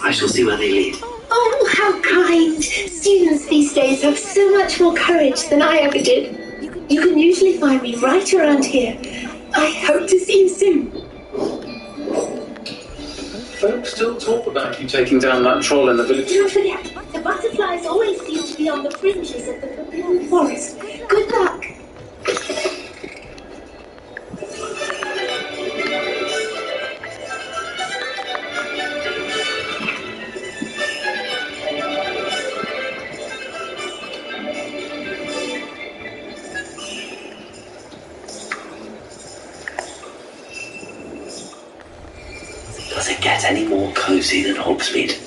I shall see where they lead. Oh, how kind. Students these days have so much more courage than I ever did. You can usually find me right around here. I hope to see you soon. Folks still talk about you taking down that troll in the village. Don't forget, the butterflies always seem to be on the fringes of the forbidden forest. Good luck. Does it get any more cosy than Hogsmeade?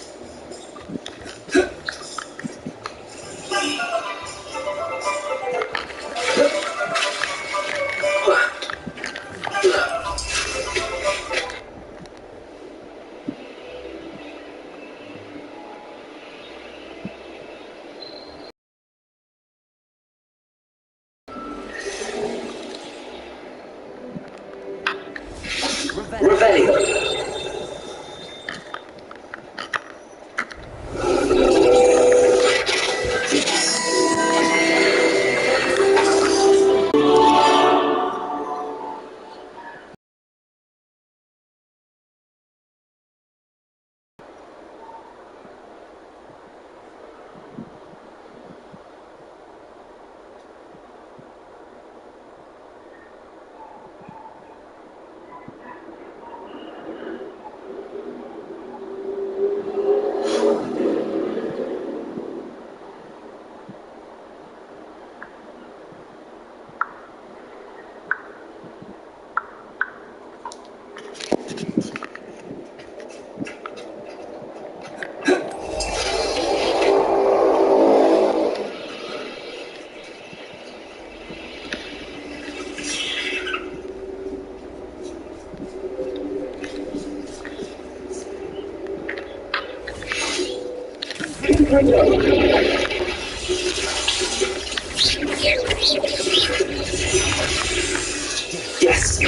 Revelio. Yes.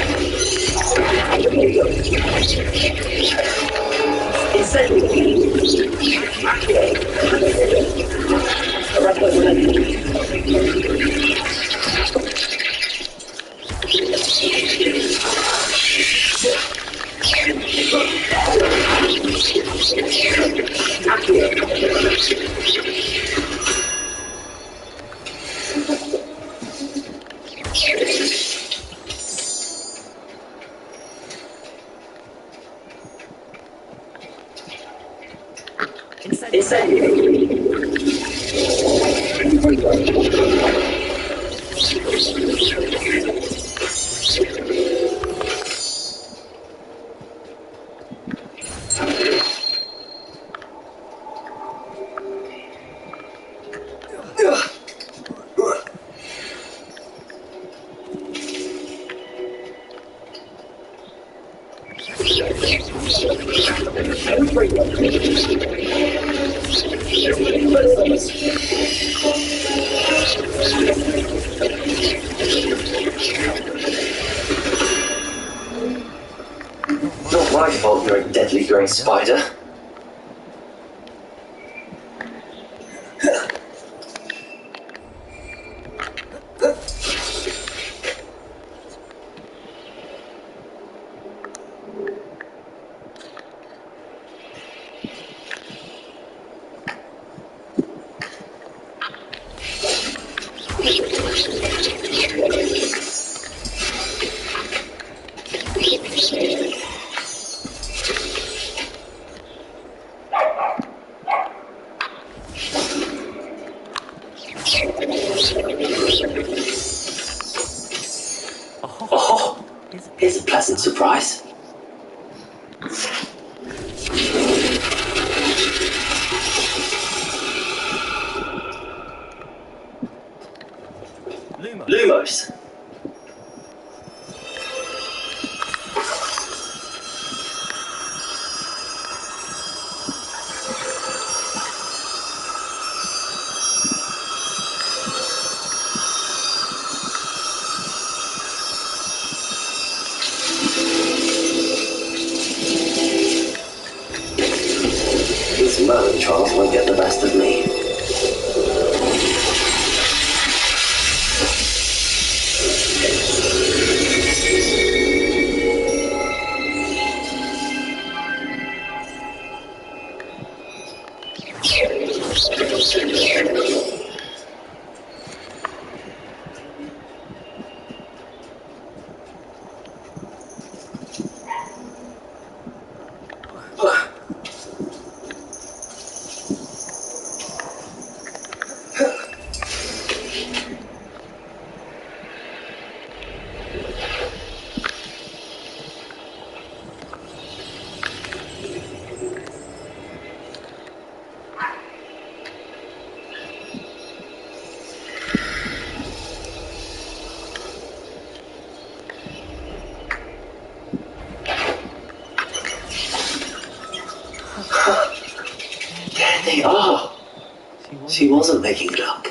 Not my fault you're a deadly grey spider. Oh, here's a pleasant surprise. Lumos. trials won't get the best of me. There they are. She wasn't making it up.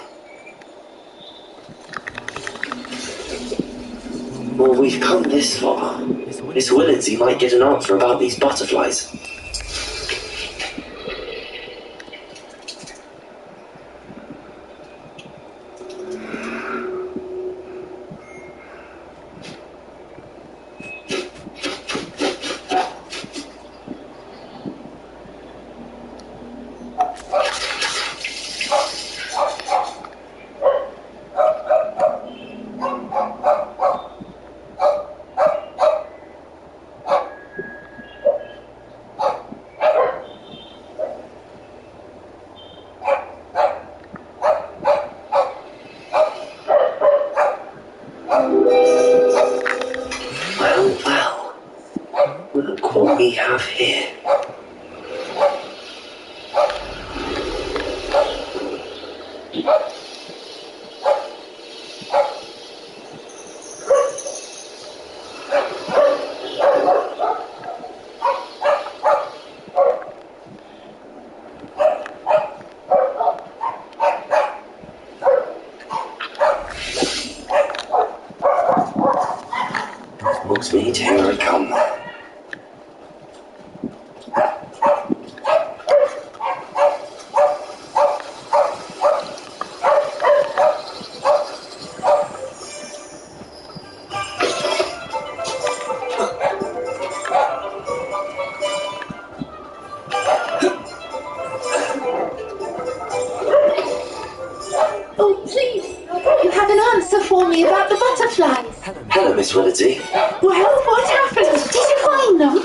Well, we've come this far. Miss Willardsey might get an answer about these butterflies. Well, look what we have here. Looks me, here I come. Oh, please, you have an answer for me about the butterflies. Hello, Miss Willardsey. Well, what happened? Did you find them?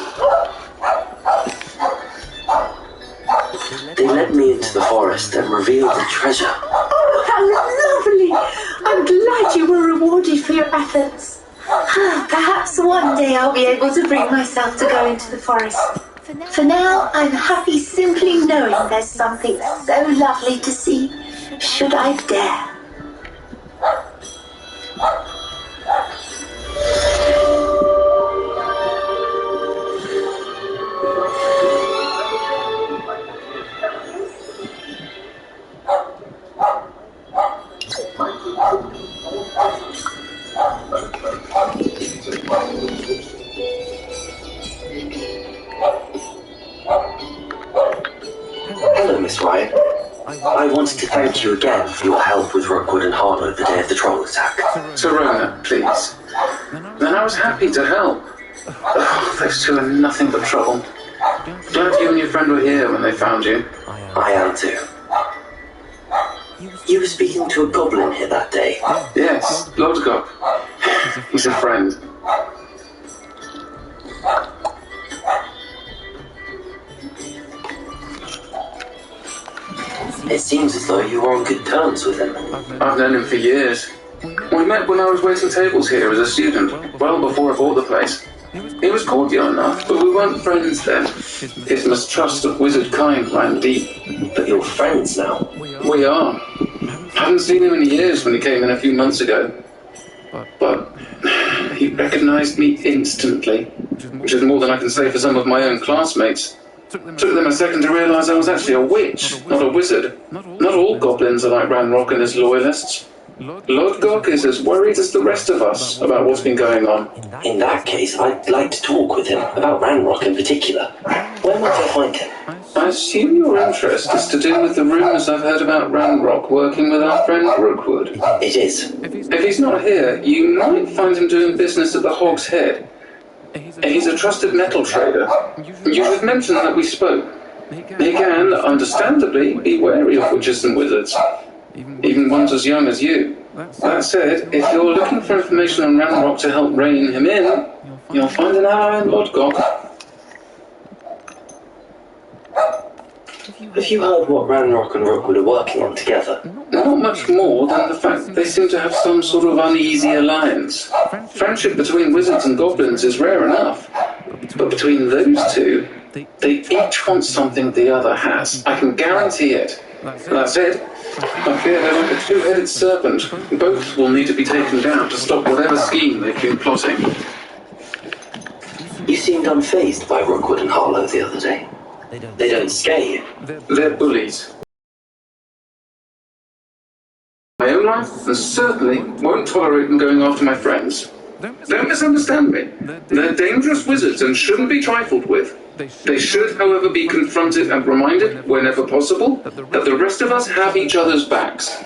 They led me into the forest and revealed the treasure. Oh, how lovely! I'm glad you were rewarded for your efforts. Perhaps one day I'll be able to bring myself to go into the forest. For now, I'm happy simply knowing there's something so lovely to see, should I dare. Hello, Miss Ryan. I wanted to thank you again for your help with Rookwood and Harlow the day of the troll attack. Serona, please. Then I was happy to help. Oh, those two are nothing but trouble. Glad you and your friend were here when they found you. I am too. You were speaking to a goblin here that day. Yes, Lodgok. He's a friend. It seems as though you were on good terms with him. I've known him for years. We met when I was waiting tables here as a student, well before I bought the place. He was cordial enough, but we weren't friends then. His mistrust of wizard kind ran deep. But you're friends now. We are. Hadn't seen him in years when he came in a few months ago. But he recognized me instantly, which is more than I can say for some of my own classmates. Took them a second to realize I was actually a witch, not a wizard. Not all goblins are like Ranrock and his loyalists. Lodgok is as worried as the rest of us about what's been going on. In that case, I'd like to talk with him about Ranrock in particular. Where might I find him? I assume your interest is to do with the rumours I've heard about Ranrock working with our friend Rookwood. It is. If he's not here, you might find him doing business at the Hog's Head. He's a trusted metal trader. You should mention that we spoke. He can, understandably, be wary of witches and wizards, even ones as young as you. That said, if you're looking for information on Ranrock to help rein him in, you'll find an ally in Lodgok. Have you heard what Ranrock and Rookwood are working on together? Not much more than the fact that they seem to have some sort of uneasy alliance. Friendship between wizards and goblins is rare enough, but between those two, they each want something the other has. I can guarantee it. That said, I fear they're like a two-headed serpent. Both will need to be taken down to stop whatever scheme they've been plotting. You seemed unfazed by Rookwood and Harlow the other day. They don't scare you. They're bullies. My own life, and certainly won't tolerate them going after my friends. Don't misunderstand me. They're dangerous wizards and shouldn't be trifled with. They should, however, be confronted and reminded, whenever possible, that the rest of us have each other's backs.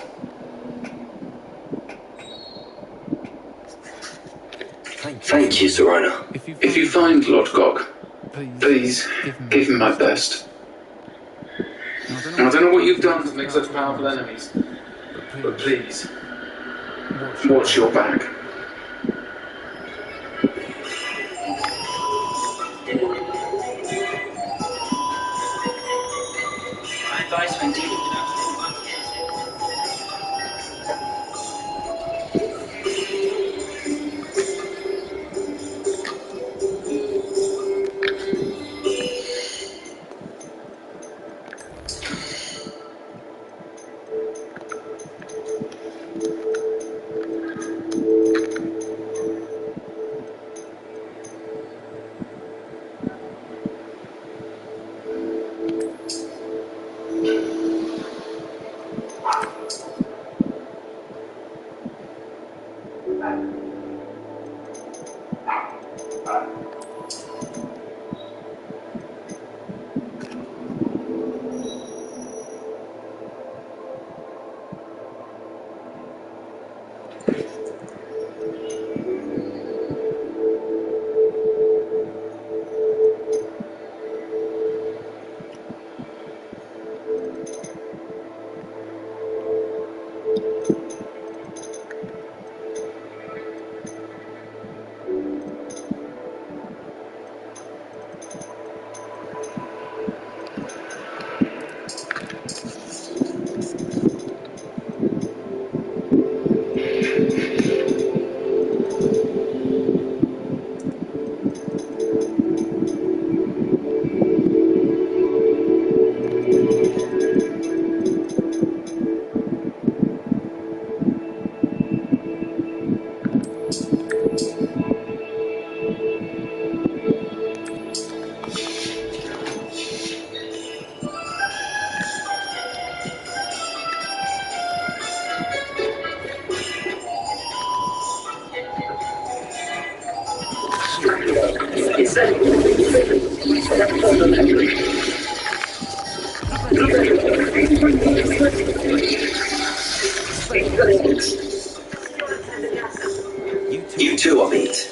Thank you, Serona. If you find Lodgok, please give him my best. I don't know what you've done to make such powerful enemies, but please, watch your back. My advice when dealing with You two are meet.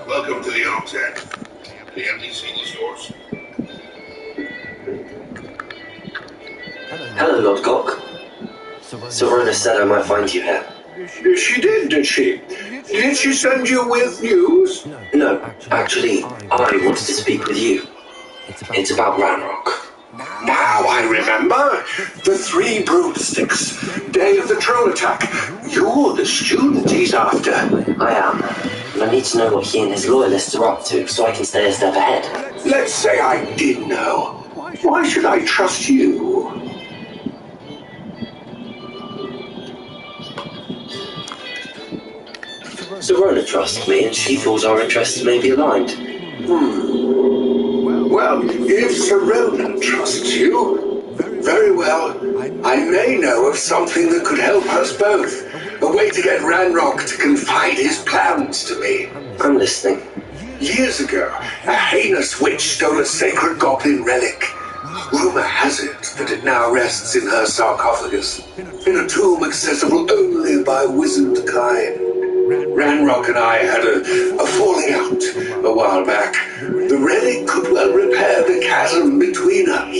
Welcome to the Hogshead. The empty single stores. Hello, Lodgok. Serona said I might find you here. She did she? Did she send you with news? No, actually, I wanted to speak with you. It's about Ranrock. Now I remember. The 3 broomsticks. Day of the troll attack. You're the student he's after. I am. And I need to know what he and his loyalists are up to so I can stay a step ahead. Let's say I did know. Why should I trust you? Serona trusts me, and she feels our interests may be aligned. Well, if Serona trusts you, very well. I may know of something that could help us both. A way to get Ranrock to confide his plans to me. I'm listening. Years ago, a heinous witch stole a sacred goblin relic. Rumor has it that it now rests in her sarcophagus, in a tomb accessible only by wizard kind. Ranrock and I had a falling out a while back. The relic could well repair the chasm between us.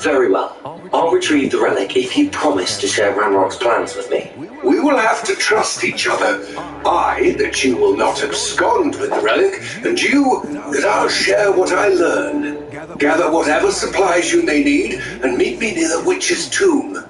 Very well. I'll retrieve the relic if you promise to share Ranrock's plans with me. We will have to trust each other. I, that you will not abscond with the relic, and you, that I'll share what I learn. Gather whatever supplies you may need, and meet me near the witch's tomb.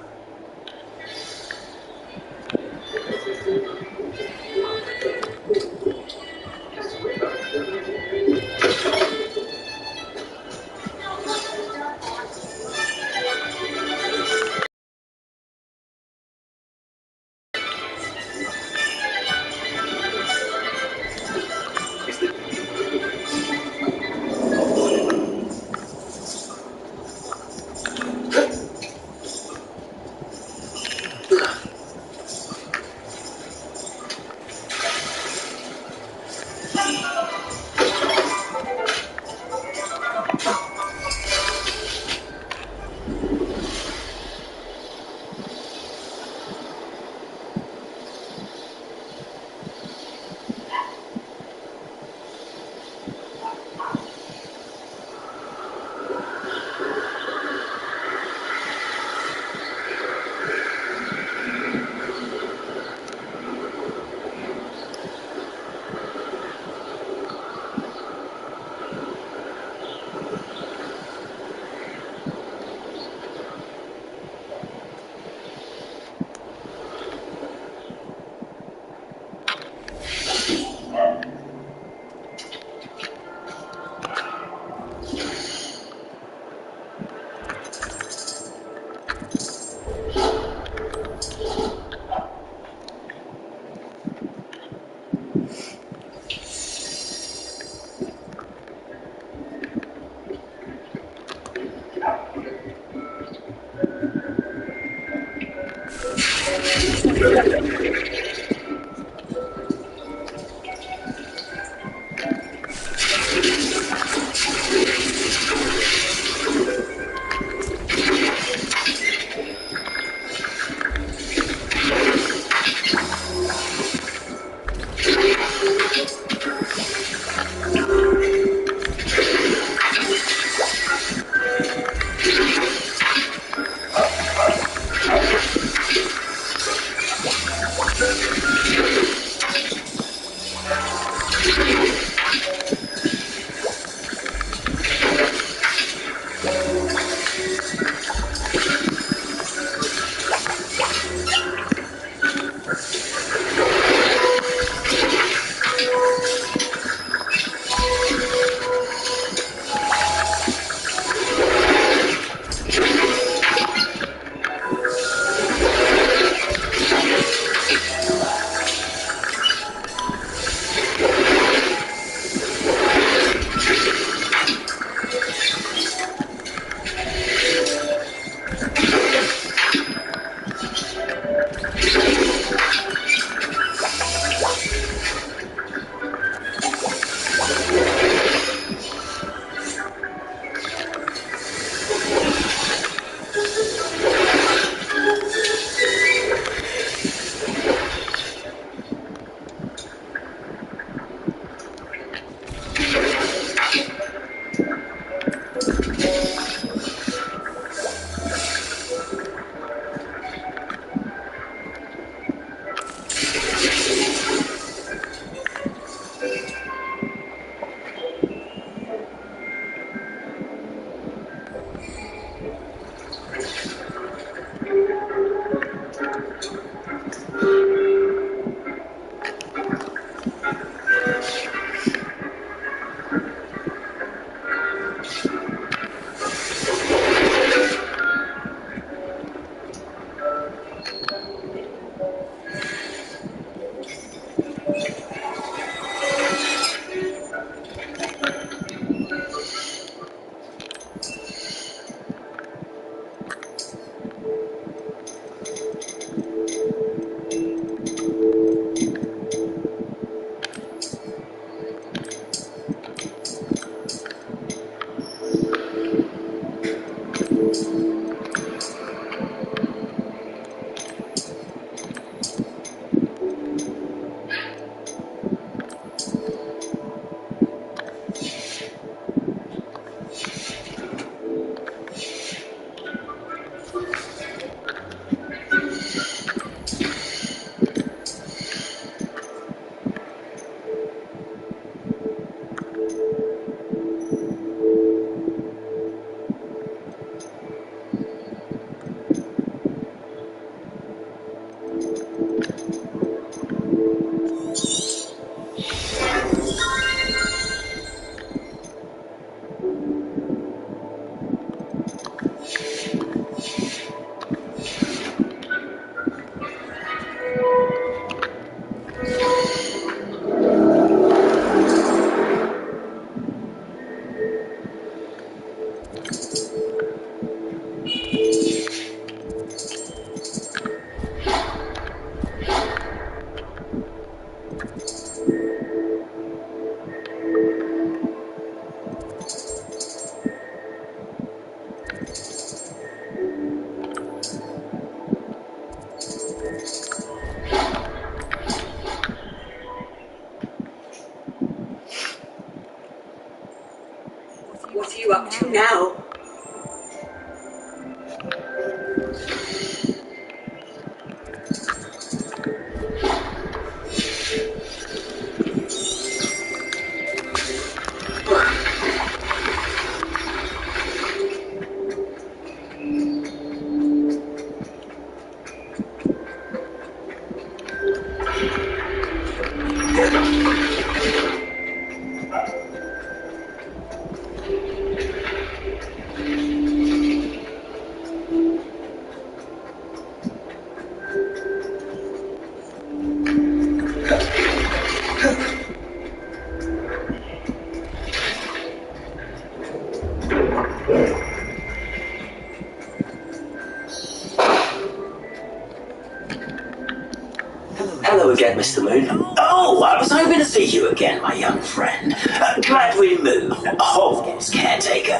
Hello again, Mr. Moon. Oh, I was hoping to see you again, my young friend. Gladwin Moon, Hogwarts caretaker,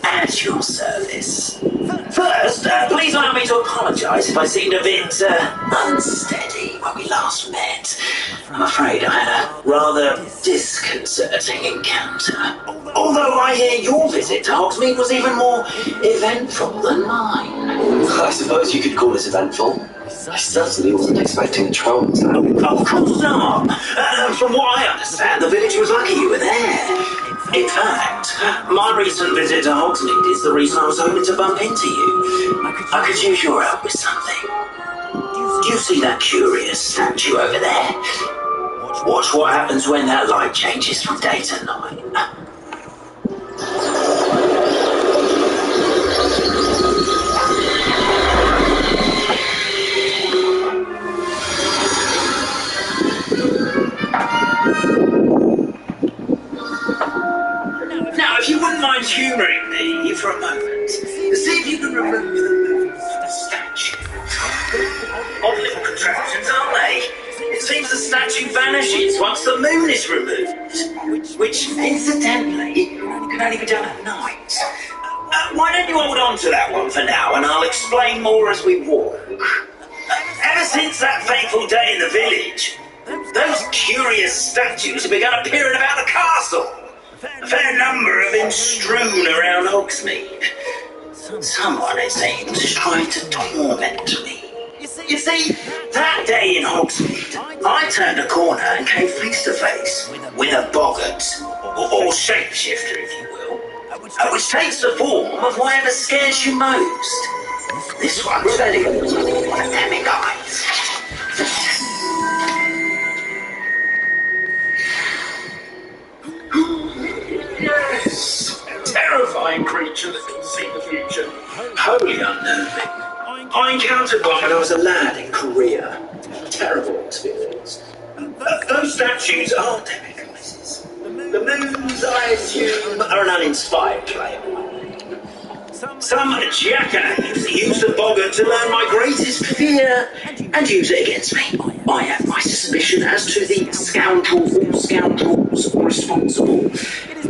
at your service. First, please allow me to apologise if I seemed a bit unsteady when we last met. I'm afraid I had a rather disconcerting encounter. Although I hear your visit to Hogsmeade was even more eventful than mine. I suppose you could call it eventful. I certainly wasn't expecting a troll attack. Of course not. From what I understand, the village was lucky you were there. In fact, my recent visit to Hogsmeade is the reason I was hoping to bump into you. I could use your help with something. Do you see that curious statue over there? Watch what happens when that light changes from day to night. Now, if you wouldn't mind humouring me for a moment, see if you can remove the movement of the statue. Odd little contraptions, aren't they? It seems the statue vanishes once the moon is removed, which incidentally can only be done at night. Why don't you hold on to that one for now, and I'll explain more as we walk. Ever since that fateful day in the village, those curious statues have begun appearing about the castle. A fair number have been strewn around Hogsmeade. Someone, it seems, is trying to torment me. You see, that day in Hogsmeade, I turned a corner and came face to face with a boggart, or shapeshifter, if you will, which takes the form of whatever scares you most. This one's very demiguise. Yes! Terrifying creature that can see the future. Wholly unnerving. I encountered one when I was a lad in Korea. Terrible experience. Those statues are demiguises. The moons, I assume, are an uninspired play on my name. Some jackass used the boggart to learn my greatest fear and use it against me. I have my suspicion as to the scoundrel or scoundrels responsible.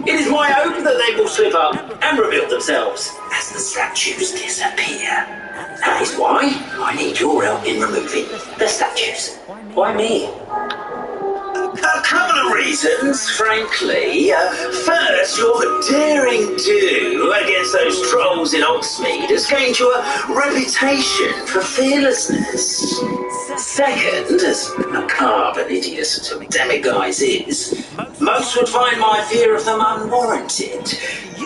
It is my hope that they will slip up and reveal themselves as the statues disappear. That is why I need your help in removing the statues. Why me? A couple of reasons, frankly. First, your daring do against those trolls in Hogsmeade has gained you a reputation for fearlessness. Second, as macabre and hideous as a demiguise is, most would find my fear of them unwarranted.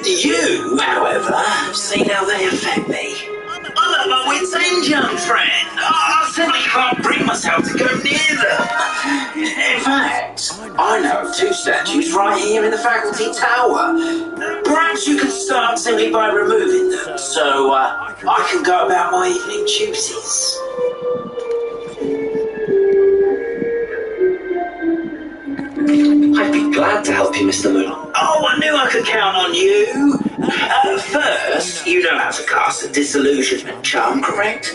You, however, have seen how they affect me. I'm at my wit's end, young friend. I simply can't bring myself to go near them. In fact, I know of two statues right here in the faculty tower. Perhaps you could start simply by removing them, so I can go about my evening duties. I'd be glad to help you, Mr. Moon. Oh, I knew I could count on you. First, you know how to cast a disillusionment charm, correct?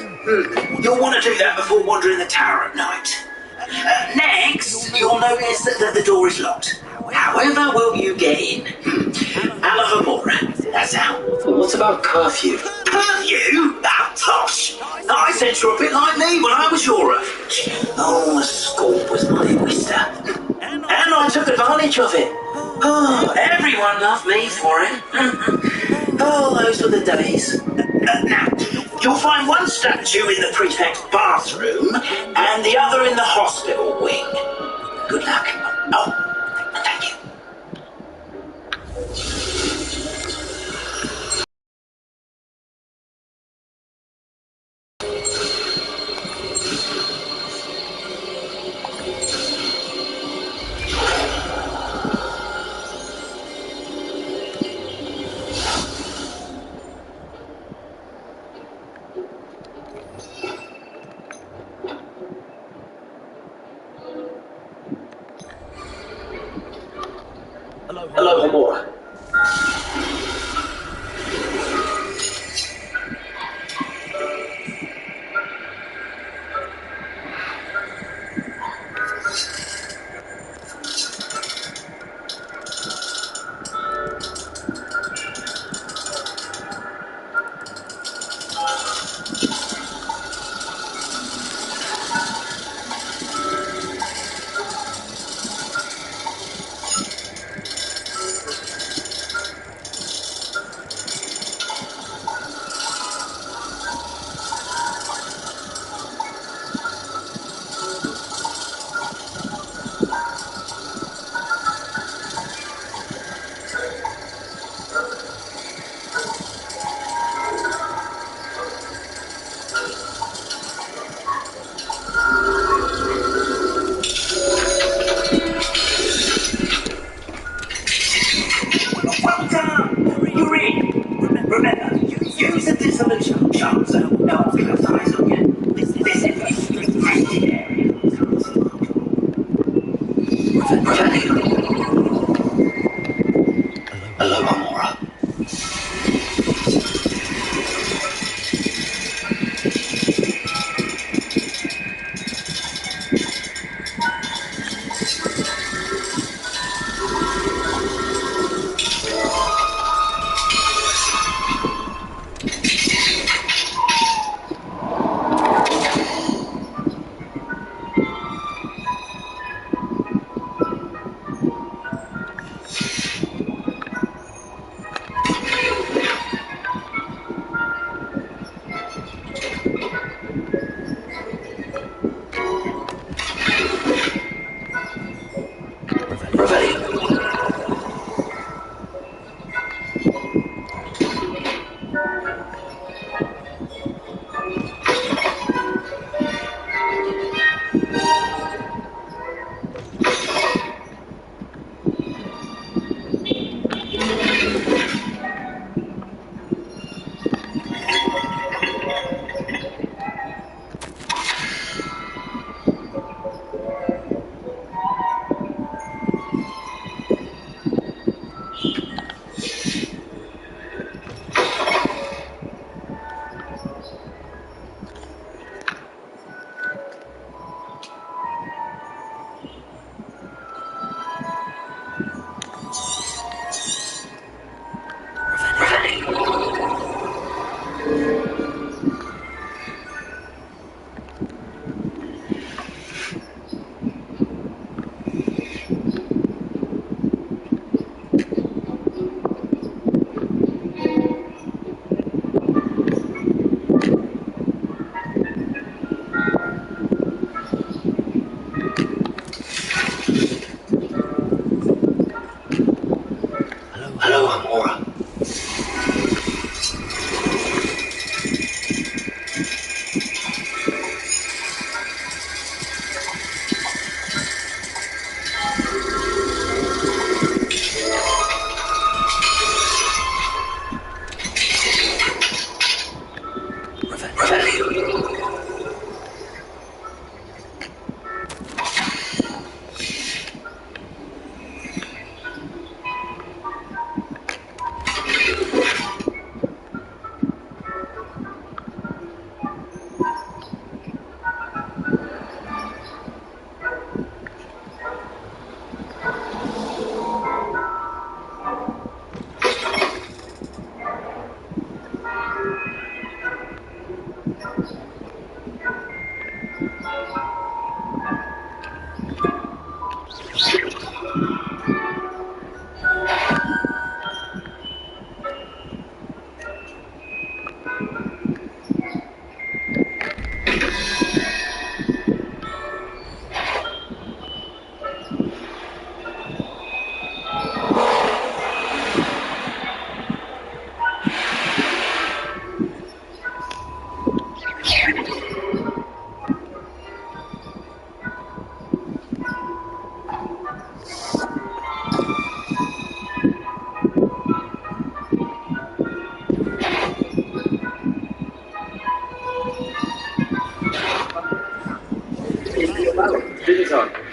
You'll want to do that before wandering the tower at night. Next, you'll notice that the door is locked. However will you get in? Alavamora, that's how. What about curfew? Curfew? Ah, tosh! I said you're a bit like me when I was your age. Oh, the scorn was my oyster. And I took advantage of it. Oh, everyone loved me for it. Oh, those were the days. Now, You'll find one statue in the prefect's bathroom and the other in the hospital wing. Good luck. Oh, and thank you. Hello, Homura. Well done! You're in! Remember, you use the dissolution charms so no one can have eyes on you. This is a restricted area. Hello, Homura. anytime.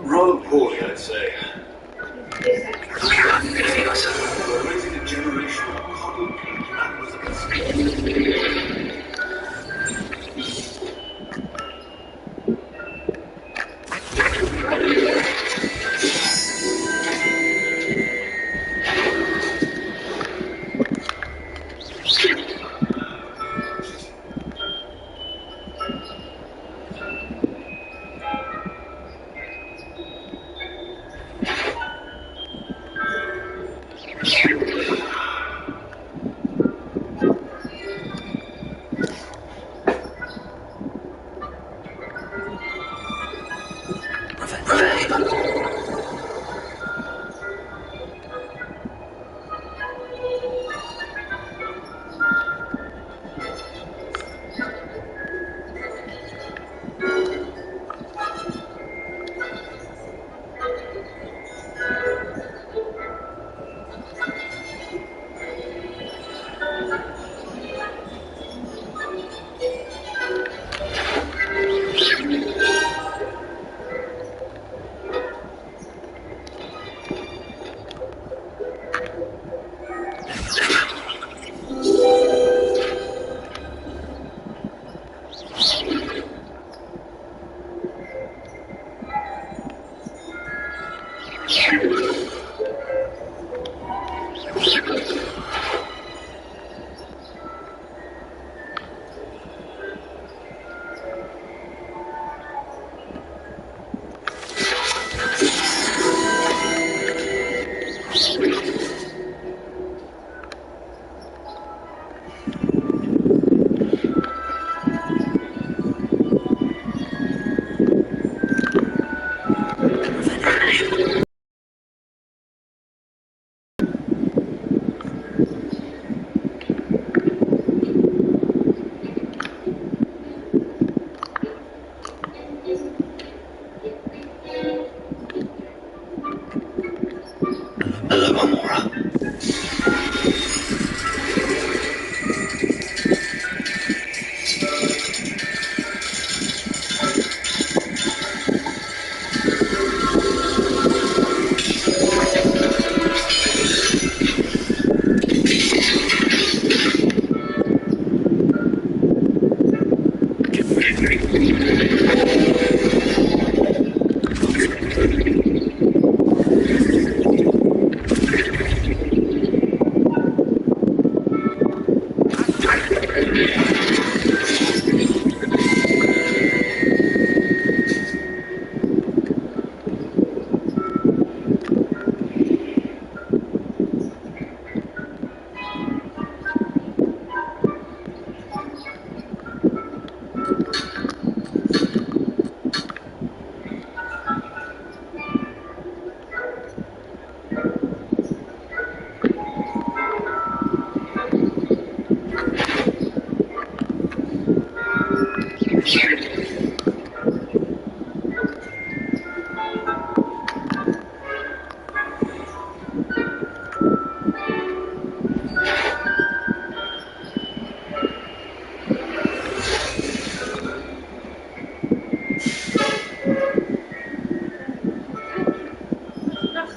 Rather poorly, I'd say. Raising a generation of huddled animals.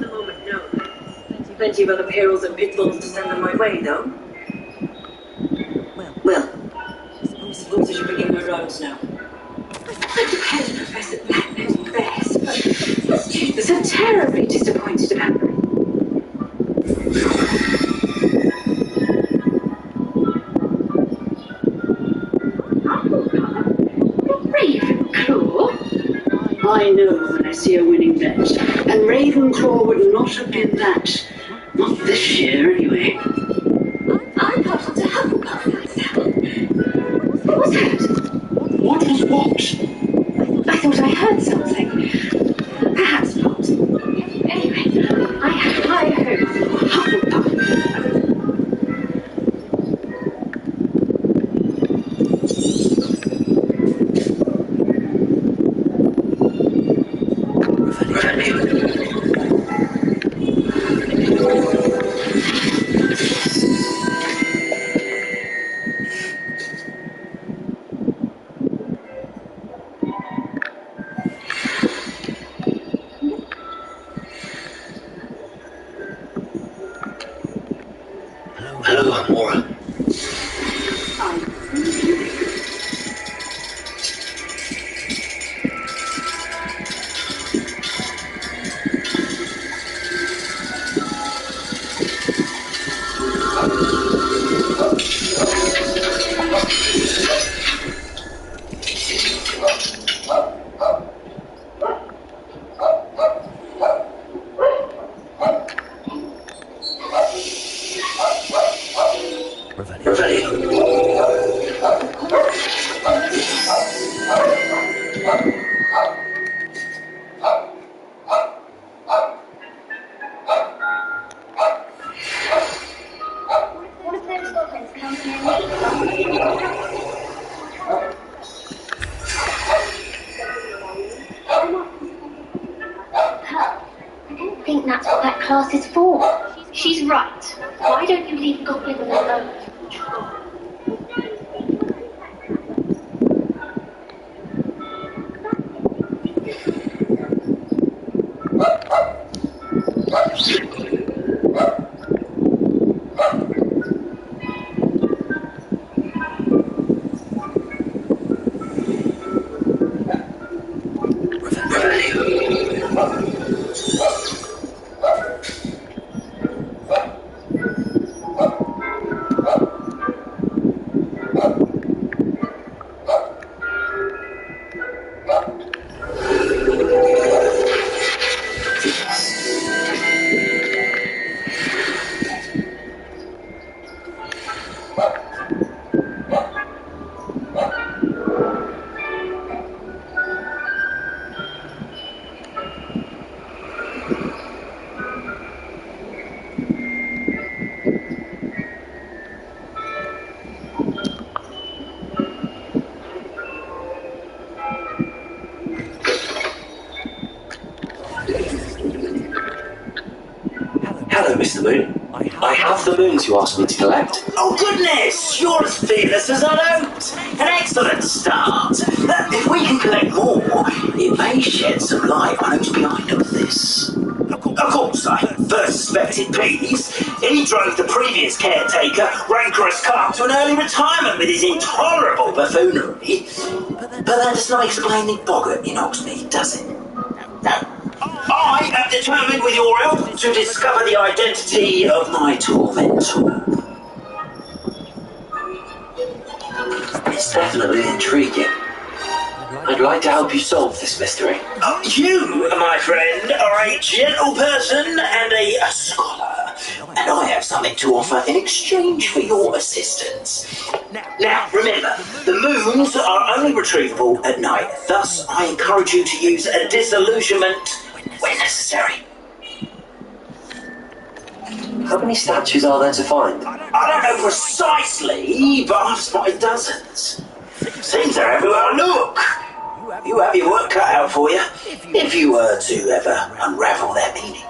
the moment, no. Plenty of other perils and pitfalls to send them my way, though. Well, suppose I should begin my rounds now. I declare Professor Black knows best, but the students are terribly disappointed about me. Ravenclaw? I know when I see a winning bet, and Ravenclaw would not have been that. Not this year, anyway. I got onto Hufflepuff myself. What was that? What was what? I thought I heard something. Perhaps not. Anyway, I have high hopes for Hufflepuff. Hello, Amora. I think that's what that class is for. She's right. Why don't you leave Goblin alone? Hello, Mr. Moon. I have the moons you asked me to collect. Oh goodness, you're as fearless as I hoped. An excellent start. If we can collect more, it may shed some light on who's behind all this. Of course, I first suspected Peeves. He drove the previous caretaker, rancorous Carp, to an early retirement with his intolerable buffoonery. But that does not explain the boggart in Oxmead, does it? No. I am determined, with your help, to discover the identity of my tormentor. It's definitely intriguing. I'd like to help you solve this mystery. You, my friend, are a gentle person and a scholar, and I have something to offer in exchange for your assistance. Now, remember, the moons are only retrievable at night, thus I encourage you to use a disillusionment when necessary. How many statues are there to find? I don't know precisely, but I've spotted dozens. Seems they're everywhere I look. You have your work cut out for you, if you were to ever unravel their meaning.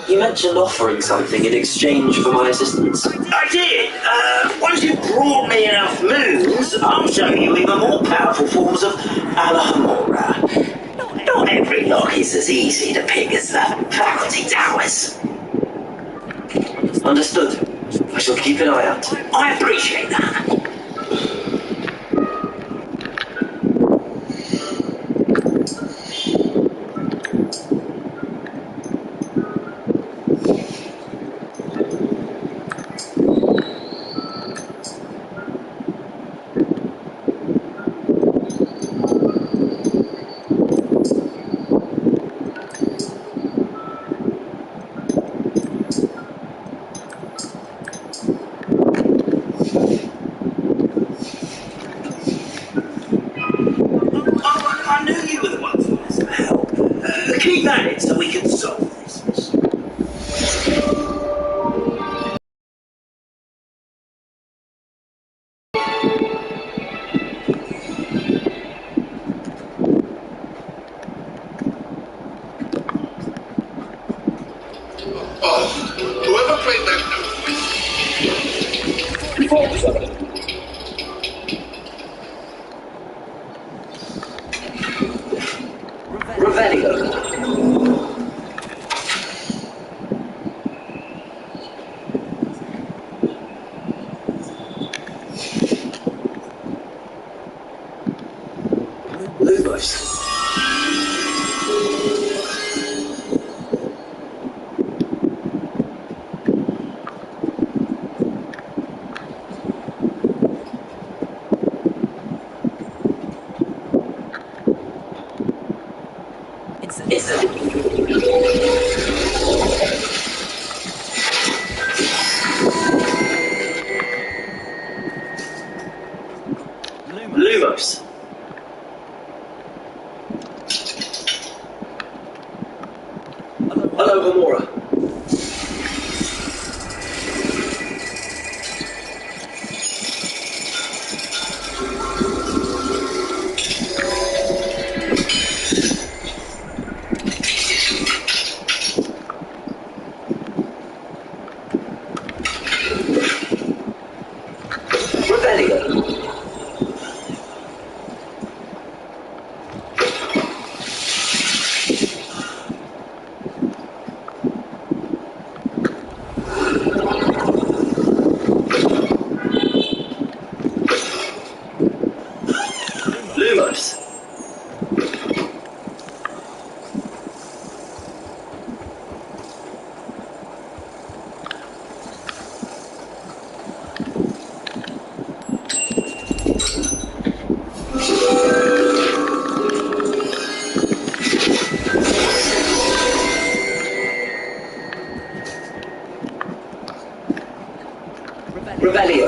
You mentioned offering something in exchange for my assistance. I did. Once you've brought me enough moons, I'll show you even more powerful forms of Alohomora. Not every lock is as easy to pick as the faculty towers. Understood. I shall keep an eye out. I appreciate that. I knew you were the one for this help. Keep at it so we can solve this. Oh, whoever played that Revelio. Lumos. It's a Lumos. Hello, Gamora. Revelio. Lumos. Revelio.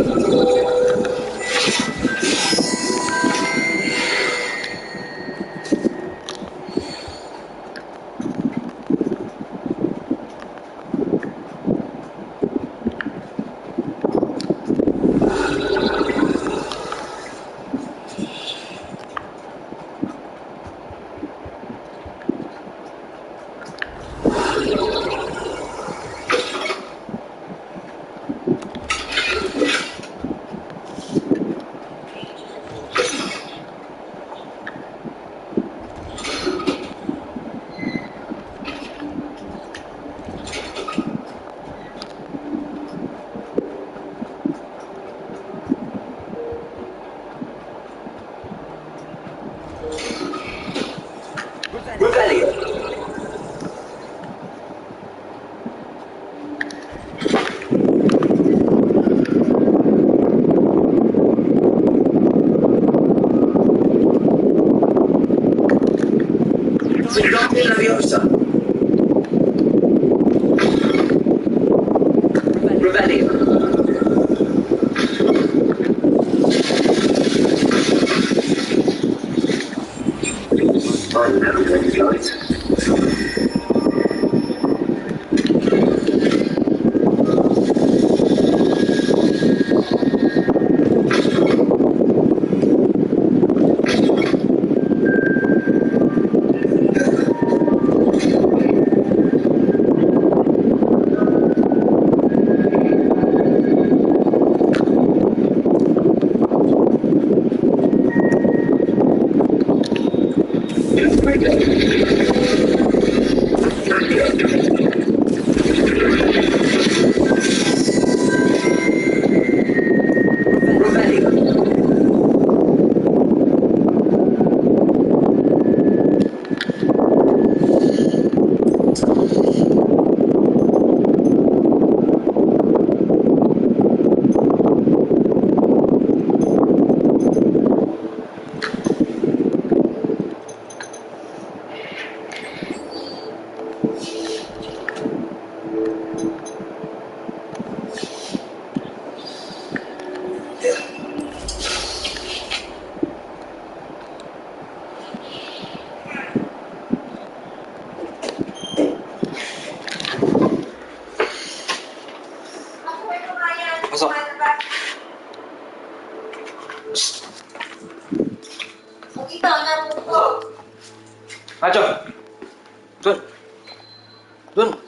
Welcome,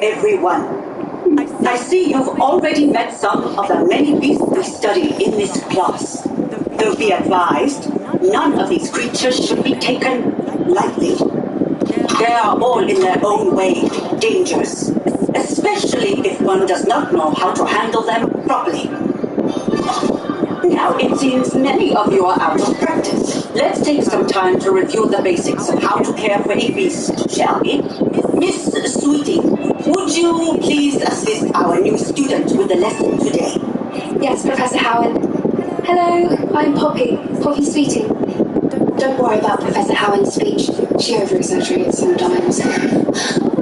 everyone. I see you've already met some of the many beasts we study in this class. Though be advised, none of these creatures should be taken lightly. They are all in their own way dangerous, especially if one does not know how to handle them properly. Now, it seems many of you are out of practice. Let's take some time to review the basics of how to care for a beast, shall we? Miss Sweeting, would you please assist our new student with the lesson today? Yes, Professor Howard. Hello, I'm Poppy Sweeting. Don't worry about Professor Howard's speech. She over-exaggerates sometimes.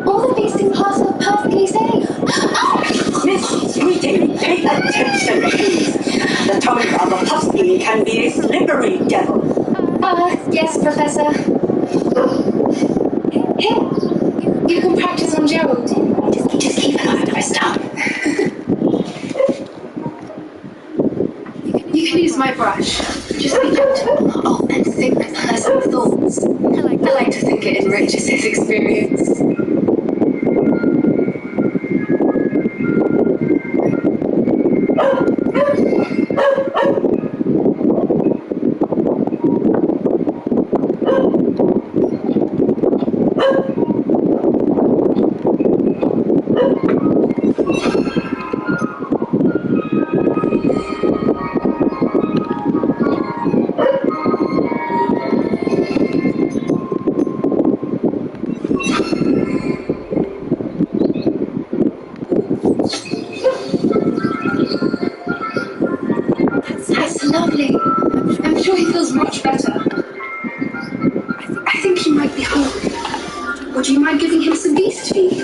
All the beasts in class are perfectly safe. Miss Sweeting, pay attention, please. The tongue of a puffy can be a slippery devil. Yes, Professor. Here, you can practice on Gerald. Just keep an eye on his tongue. You can use my brush. Just be gentle. And think pleasant thoughts. I like to think it enriches his experience. That's lovely. I'm sure he feels much better. I think he might be hungry. Would you mind giving him some beast feed?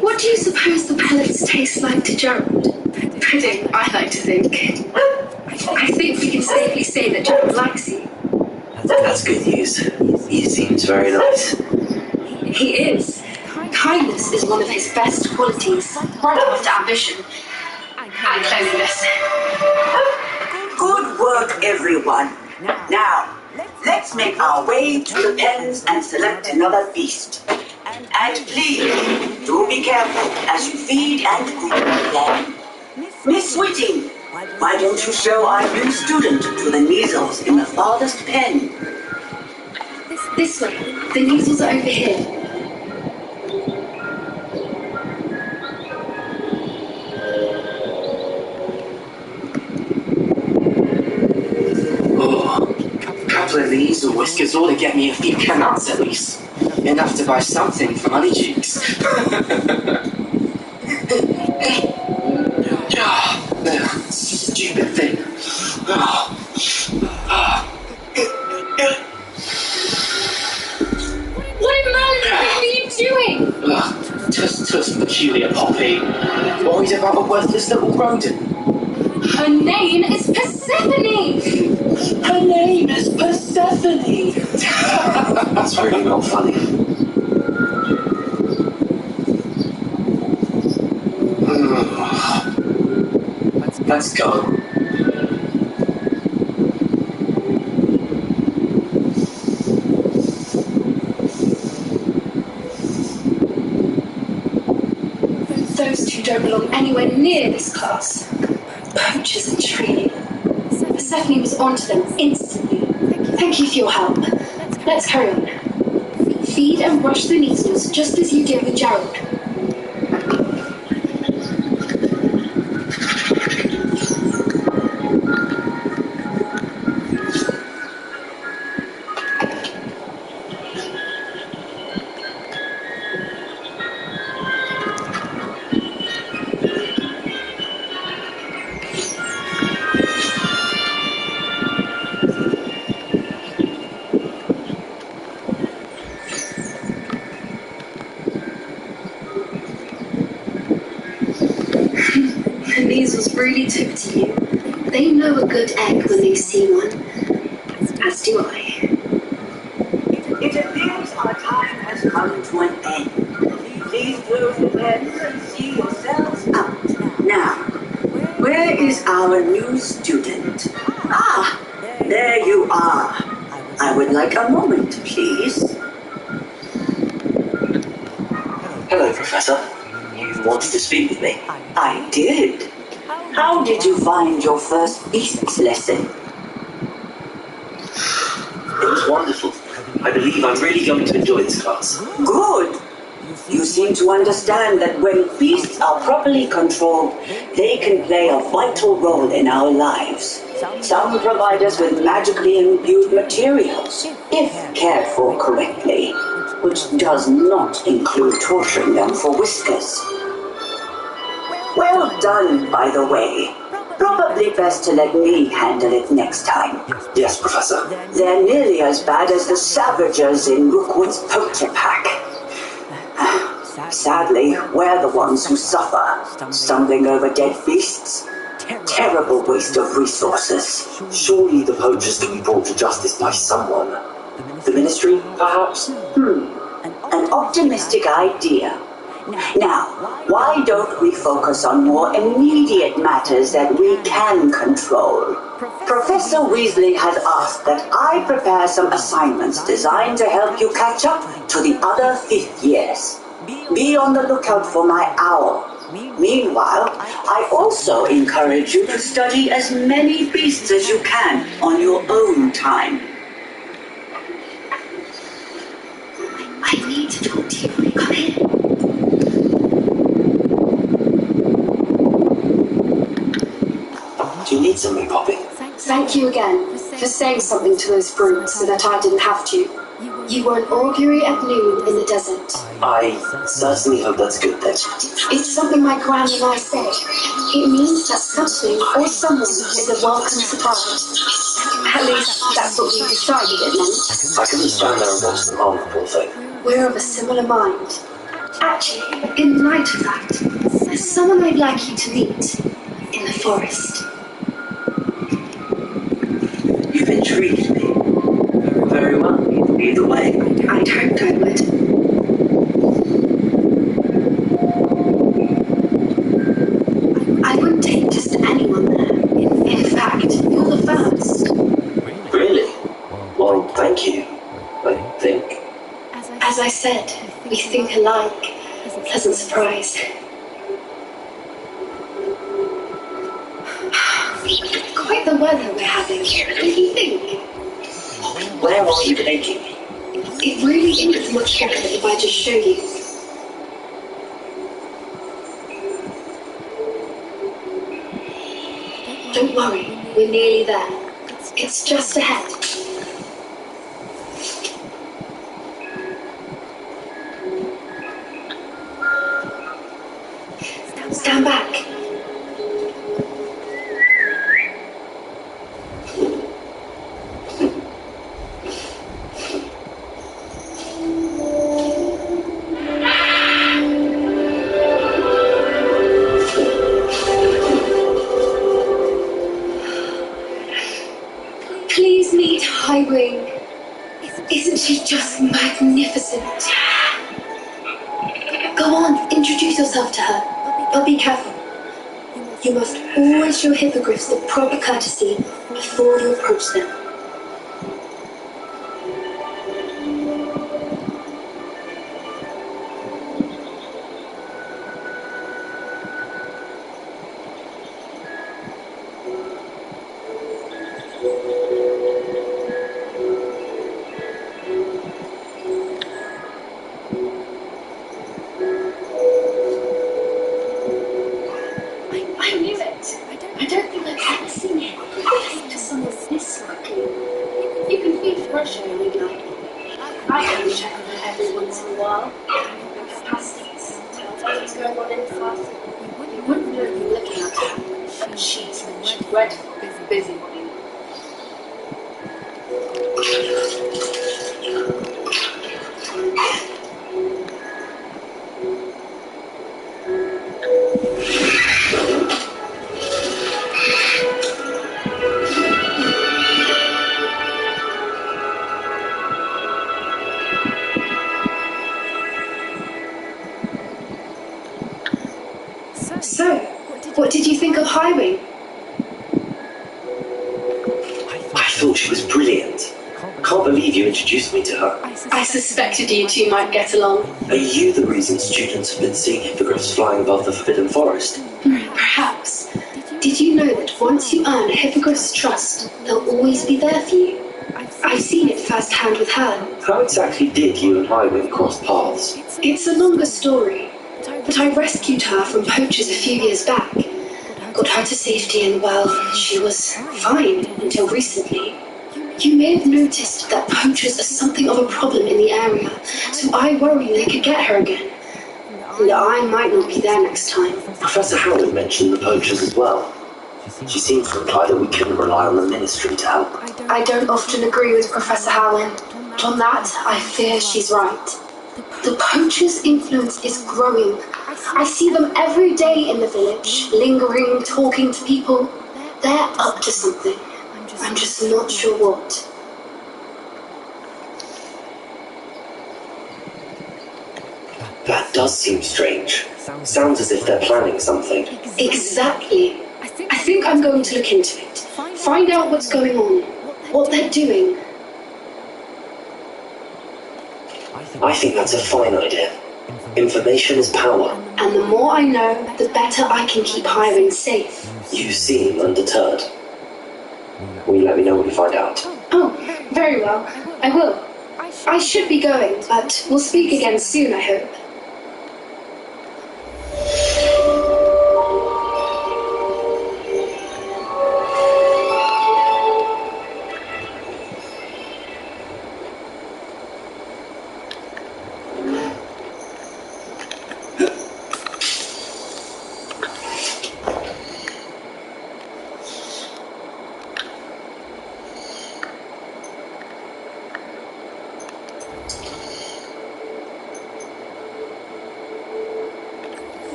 What do you suppose the pellets taste like to Gerald? Pudding, I like to think. I think we can safely say that Gerald likes you. That's good news. He seems very nice. He is. Kindness is one of his best qualities, right after ambition and cleanliness. Good work, everyone. Now, let's make our way to the pens and select another beast. And please, do be careful as you feed and groom them. Miss Whitting, why don't you show our new student to the measles in the farthest pen? This way. The measles are over here. Oh, a couple of these or whiskers ought to get me a few canuts at least. Enough to buy something for Money Cheeks. Stupid thing. What in Merlin are you doing? Just peculiar Poppy. Worried about a worthless little rodent. Her name is Persephone! Her name is Persephone! That's really not funny. Let's go. Those two don't belong anywhere near this class. Poachers and training. Persephone was onto them instantly. Thank you for your help. Let's carry on. Feed and brush the needles just as you did with Gerald. really took to you. They know a good egg when they see one. As do I. It appears our time has come to an end. Please close the pens and see yourselves out. Now, where is our new student? Ah, there you are. I would like a moment, please. Hello, Professor. You wanted to speak with me? I did. How did you find your first beasts lesson? It was wonderful. I believe I'm really going to enjoy this class. Good. You seem to understand that when beasts are properly controlled, they can play a vital role in our lives. Some provide us with magically imbued materials, if cared for correctly, which does not include torturing them for whiskers. Well done, by the way. Probably best to let me handle it next time. Yes, Professor. They're nearly as bad as the Savagers in Rookwood's poacher pack. Sadly, we're the ones who suffer, stumbling over dead beasts. Terrible waste of resources. Surely the poachers can be brought to justice by someone. The Ministry, perhaps? An optimistic idea. Now, why don't we focus on more immediate matters that we can control? Professor Weasley has asked that I prepare some assignments designed to help you catch up to the other 5th years. Be on the lookout for my owl. Meanwhile, I also encourage you to study as many beasts as you can on your own time. I need to talk to you. Come here. Do you need something, Poppy? Thank you again for saying something to those brutes so that I didn't have to. You were an augury at noon in the desert. I certainly hope that's good then. It's something my gran and I said. It means that something or someone is a welcome surprise. At least that's what we decided it meant. I couldn't stand there and watch them harm the poor thing. We're of a similar mind. Actually, in light of that, there's someone I'd like you to meet in the forest. You've intrigued me. Very well. Either way. I'd hoped I would. I wouldn't take just anyone there. In fact, you're the first. Really? Well, thank you. I think. As I said, we think alike. Pleasant surprise. Quite the weather we're having, don't you think? Where are you taking me? It really is much better if I just show you. Don't worry, we're nearly there. It's just ahead. Stand back. Please meet Highwing. Isn't she just magnificent? Go on, introduce yourself to her. But be careful. You must always show hippogriffs the proper courtesy before you approach them. I knew it. I don't think I've ever seen it. To someone this lucky. You can feed pressure when you'd like. I have to check on her every once in a while. Capacities, tell what's going on in the class. You wouldn't know if you're looking at her. She's a dreadful, busy woman. What did you think of Highwing? I thought she was brilliant. Can't believe you introduced me to her. I suspected you two might get along. Are you the reason students have been seeing hippogriffs flying above the Forbidden Forest? Perhaps. Did you know that once you earn a hippogriff's trust, they'll always be there for you? I've seen it firsthand with her. How exactly did you and Highwing cross paths? It's a longer story, but I rescued her from poachers a few years back. Got her to safety and, well, she was fine until recently. You may have noticed that poachers are something of a problem in the area, so I worry they could get her again. And I might not be there next time. Professor Howard mentioned the poachers as well. She seems to imply that we couldn't rely on the ministry to help. I don't often agree with Professor Howland, but on that, I fear she's right. The poachers' influence is growing. I see them every day in the village, lingering, talking to people. They're up to something. I'm just not sure what. That does seem strange. Sounds as if they're planning something. Exactly. I think I'm going to look into it. Find out what's going on, what they're doing. I think that's a fine idea. Information is power. And the more I know, the better I can keep Highwing safe. You seem undeterred. Will you let me know what you find out? Oh, very well. I will. I should be going, but we'll speak again soon, I hope.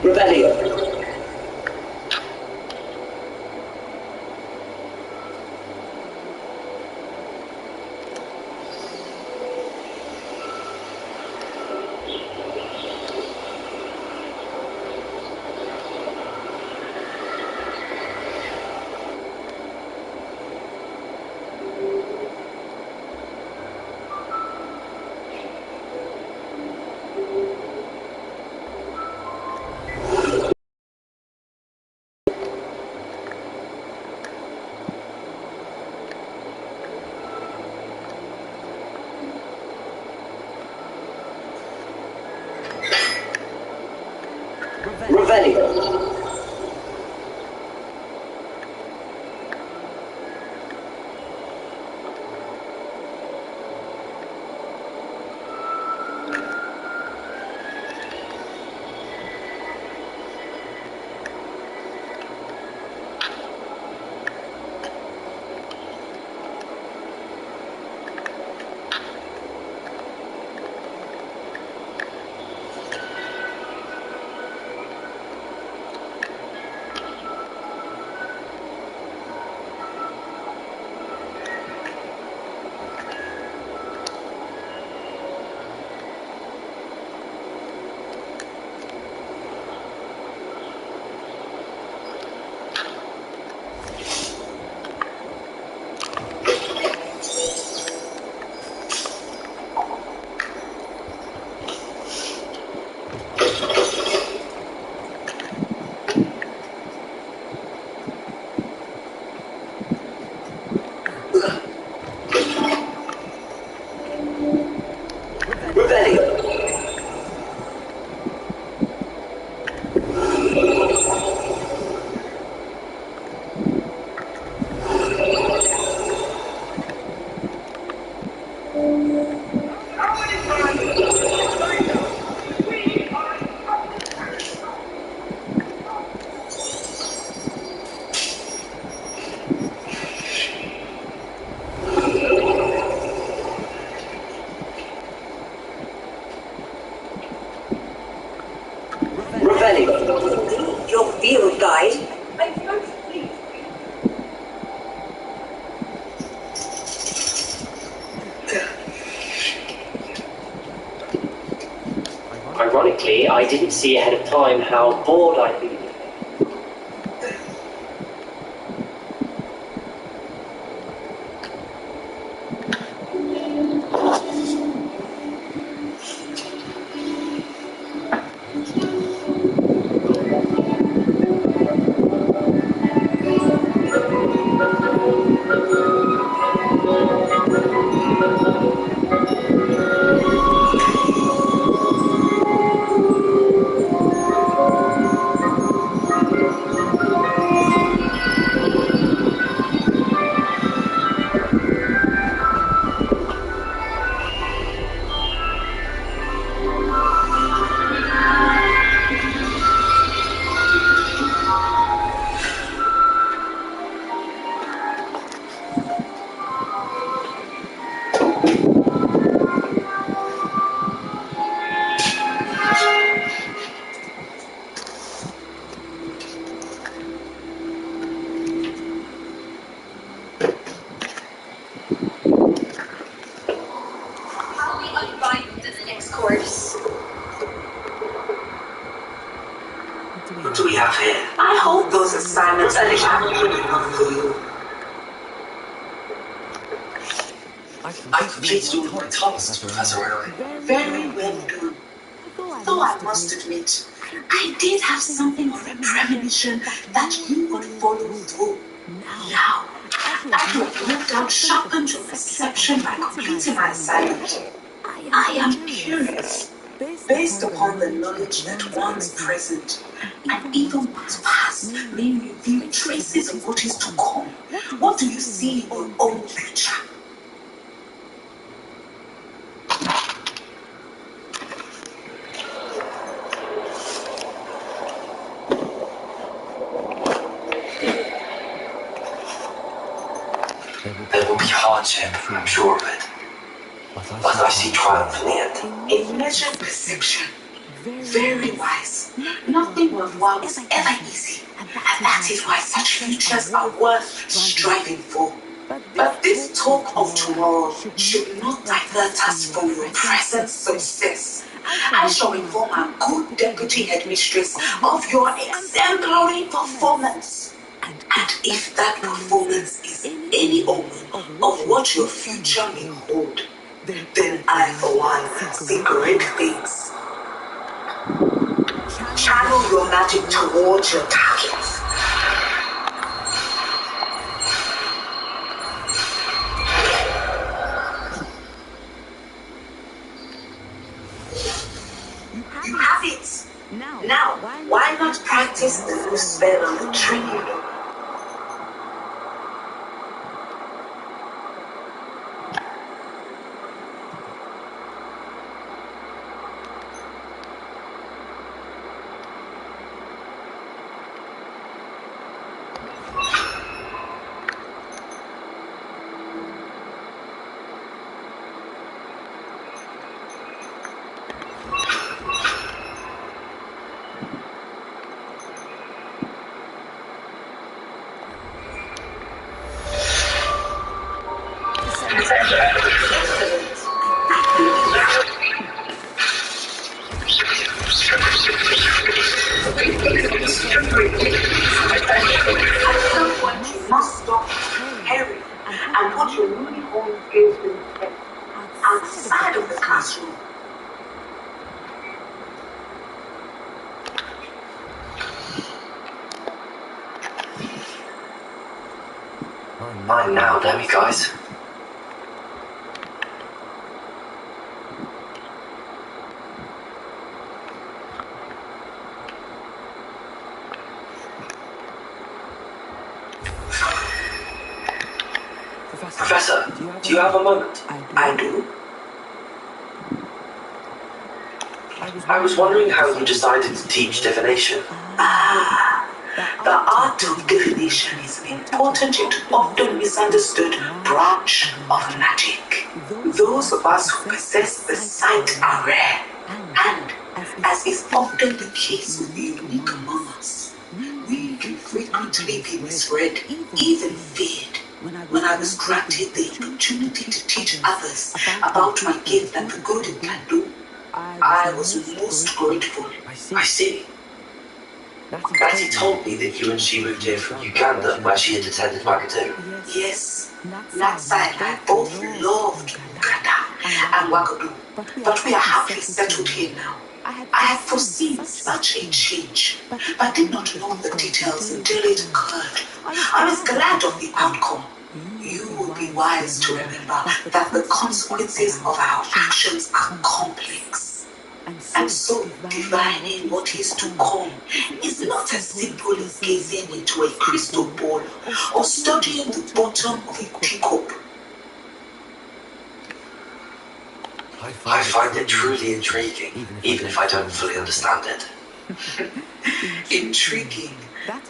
Rebellion. Revelio. field guide. Ironically, I didn't see ahead of time how bored I'd be. What do we have here? I hope those assignments are challenging enough for you. I completed all of my tasks, Professor Roy. Very well done. Though I must admit, I did have something of a premonition that you would follow through. Now, that you have no doubt sharpened your perception by completing my assignment, I am curious, based upon the knowledge that once present and even what's past may reveal traces of what is to come. What do you see in your own future? There will be hardship, I'm sure of it. But I see triumph in the end. A measured perception. Very wise. Nothing worthwhile is ever easy. And that is why such futures are worth striving for. But this talk of tomorrow should not divert us from your present success. I shall inform our good deputy headmistress of your exemplary performance. And if that performance is any omen of what your future may hold, then I, for one, see great things. Channel your magic towards your targets. You have it. Now, why not practice the new spell on the training? Outside of the classroom. Mine now, damn you guys. Professor, do you have a moment? I do. I was wondering how you decided to teach divination. The art of divination is an important yet often misunderstood branch of magic. Those of us who possess the sight are rare, and, as is often the case with the unique among us, We can frequently be misread, even feared. When I was granted the opportunity to teach others about my gift and the good it can do, I was most grateful. I see. Betty told me that you and she moved here from Uganda, where she had attended Wagadu. Yes, Natsai and I both loved Uganda and Wagadu, but we are happily settled here now. I had foreseen such a change, but did not know the details until it occurred. I was glad of the outcome. You will be wise to remember that the consequences of our actions are complex. And so, divining what is to come is not as simple as gazing into a crystal ball or studying the bottom of a teacup. I find it truly intriguing, even if I don't fully understand it. Intriguing.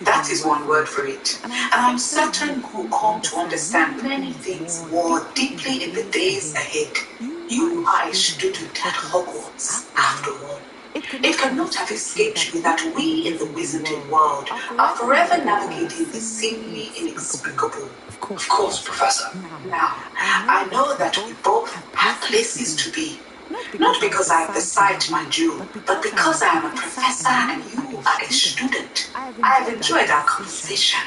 That is one word for it. And I'm certain you'll come to understand many things more deeply in the days ahead. You are a student at Hogwarts, after all. It cannot have escaped you that we in the wizarding world are forever navigating the seemingly inexplicable. Of course, Professor. Now, I know that we both have places to be. Not because I have the sight, mind you, but because I am a professor and you are a student. I have enjoyed our conversation.